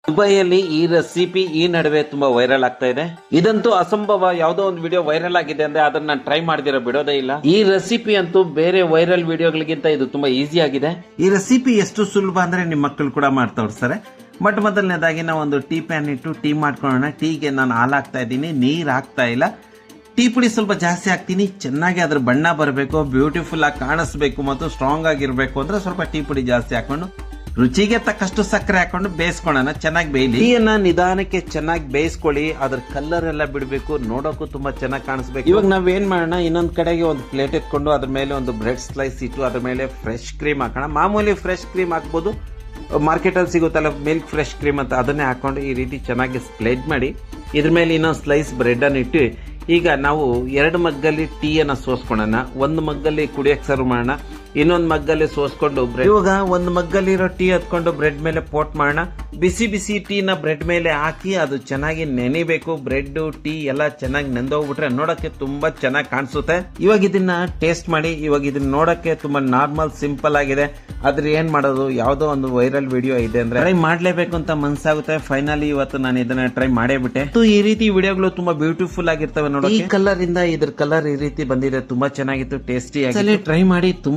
ದುಬೈಯಲ್ಲಿ ಈ ರೆಸಿಪಿ ಈ ನಡುವೆ ತುಂಬಾ ವೈರಲ್ ಆಗ್ತಾ ಇದೆ. ಇದಂತೂ ಅಸಂಭವ. ಯಾವುದೋ ಒಂದು ವಿಡಿಯೋ ವೈರಲ್ ಆಗಿದೆ ಅಂದ್ರೆ ಅದನ್ನ ನಾನು ಟ್ರೈ ಮಾಡದಿರೋ ಬಿಡೋದೇ ಇಲ್ಲ. ಈ ರೆಸಿಪಿ ಅಂತೂ ಬೇರೆ ವೈರಲ್ ವಿಡಿಯೋಗಳಿಗಿಂತ ಇದು ತುಂಬಾ ಈಸಿ ಆಗಿದೆ. ಈ ರೆಸಿಪಿ ಎಷ್ಟು ಸುಲಭ ಅಂದ್ರೆ ನಿಮ್ಮ ಮಕ್ಕಳು ಕೂಡ ಮಾಡಿ ತೋರಿಸ್ತಾರೆ. ಬಟ್ ಮೊದಲನೇದಾಗಿ ನಾವು ಒಂದು ಟೀ ಪ್ಯಾನ್ ಇಟ್ಟು ಟೀ ಮಾಡ್ಕೊಳ್ಳೋಣ. ಟೀಗೆ ನಾನು ಹಾಲು ಹಾಕ್ತಾ ಇದ್ದೀನಿ, ನೀರ್ ಹಾಕ್ತಾ ಇಲ್ಲ. ಟೀ ಪುಡಿ ಸ್ವಲ್ಪ ಜಾಸ್ತಿ ಹಾಕ್ತೀನಿ. ಚೆನ್ನಾಗಿ ಅದ್ರ ಬಣ್ಣ ಬರಬೇಕು, ಬ್ಯೂಟಿಫುಲ್ ಆಗಿ ಕಾಣಿಸ್ಬೇಕು ಮತ್ತು ಸ್ಟ್ರಾಂಗ್ ಆಗಿರ್ಬೇಕು ಅಂದ್ರೆ ಸ್ವಲ್ಪ ಟೀ ಪುಡಿ ಜಾಸ್ತಿ ಹಾಕೊಂಡು ರುಚಿಗೆ ತಕ್ಕಷ್ಟು ಸಕ್ಕರೆ ಹಾಕೊಂಡು ಬೇಯಿಸ್ಕೊಳ್ಳೋಣ. ಚೆನ್ನಾಗಿ ಬೇಯಲಿ. ಟೀಯನ್ನ ನಿಧಾನಕ್ಕೆ ಚೆನ್ನಾಗಿ ಬೇಯಿಸ್ಕೊಳ್ಳಿ. ಅದ್ರ ಕಲರ್ ಎಲ್ಲ ಬಿಡಬೇಕು, ನೋಡೋಕ್ಕೂ ತುಂಬಾ ಚೆನ್ನಾಗಿ ಕಾಣಿಸ್ಬೇಕು. ಇವಾಗ ನಾವ್ ಏನ್ ಮಾಡೋಣ, ಇನ್ನೊಂದ್ ಕಡೆಗೆ ಒಂದು ಪ್ಲೇಟ್ ಎತ್ಕೊಂಡು ಅದ್ರ ಮೇಲೆ ಒಂದು ಬ್ರೆಡ್ ಸ್ಲೈಸ್ ಇಟ್ಟು ಅದ್ರ ಮೇಲೆ ಫ್ರೆಶ್ ಕ್ರೀಮ್ ಹಾಕೋಣ. ಮಾಮೂಲಿ ಫ್ರೆಶ್ ಕ್ರೀಮ್ ಹಾಕ್ಬೋದು, ಮಾರ್ಕೆಟ್ ಅಲ್ಲಿ ಸಿಗುತ್ತಲ್ಲ ಮಿಲ್ಕ್ ಫ್ರೆಶ್ ಕ್ರೀಮ್ ಅಂತ, ಅದನ್ನೇ ಹಾಕೊಂಡು ಈ ರೀತಿ ಚೆನ್ನಾಗಿ ಸ್ಪ್ರೆಡ್ ಮಾಡಿ ಇದ್ರ ಮೇಲೆ ಇನ್ನೊಂದು ಸ್ಲೈಸ್ ಬ್ರೆಡ್ ಅನ್ನು ಇಟ್ಟು ಈಗ ನಾವು 2 ಮಗ್ಗಲ್ಲಿ ಟೀಯನ್ನ ಸೋಸ್ಕೊಳ್ಳೋಣ. 1 ಮಗ್ಗಲ್ಲಿ ಕುಡಿಯಕ್ಕೆ ಸರ್ವ್ ಮಾಡೋಣ, ಇನ್ನೊಂದು ಮಗ್ಗಲ್ಲಿ ಸೋಸ್ಕೊಂಡು ಇವಾಗ 1 ಮಗ್ಗಲ್ಲಿರೋ ಟೀ ಹತ್ಕೊಂಡು ಬ್ರೆಡ್ ಮೇಲೆ ಪೋಟ್ ಮಾಡೋಣ. ಬಿಸಿ ಬಿಸಿ ಟೀನ ಬ್ರೆಡ್ ಮೇಲೆ ಹಾಕಿ ಅದು ಚೆನ್ನಾಗಿ ನೆನಿಬೇಕು. ಬ್ರೆಡ್ ಟೀ ಎಲ್ಲ ಚೆನ್ನಾಗಿ ನೆಂದೋಗ್ಬಿಟ್ರೆ ನೋಡಕ್ಕೆ ತುಂಬಾ ಚೆನ್ನಾಗಿ ಕಾಣಿಸುತ್ತೆ. ಇವಾಗ ಇದನ್ನ ಟೇಸ್ಟ್ ಮಾಡಿ. ಇವಾಗ ಇದನ್ನ ನೋಡಕ್ಕೆ ತುಂಬಾ ನಾರ್ಮಲ್ ಸಿಂಪಲ್ ಆಗಿದೆ. ಆದ್ರೆ ಏನ್ ಮಾಡೋದು, ಯಾವ್ದೋ ಒಂದು ವೈರಲ್ ವಿಡಿಯೋ ಇದೆ ಅಂದ್ರೆ ಟ್ರೈ ಮಾಡ್ಲೇಬೇಕು ಅಂತ ಮನ್ಸಾಗುತ್ತೆ. ಫೈನಲಿ ಇವತ್ತು ನಾನು ಇದನ್ನ ಟ್ರೈ ಮಾಡೇ ಬಿಟ್ಟೆ. ಈ ರೀತಿ ವಿಡಿಯೋಗಳು ತುಂಬಾ ಬ್ಯೂಟಿಫುಲ್ ಆಗಿರ್ತವೆ ನೋಡಿ. ಈ ಕಲರ್ ಇಂದ ಇದ್ರ ಕಲರ್ ಈ ರೀತಿ ಬಂದಿದೆ, ತುಂಬಾ ಚೆನ್ನಾಗಿತ್ತು, ಟೇಸ್ಟಿ ಆಗಿ ಟ್ರೈ ಮಾಡಿ. ತುಂಬಾ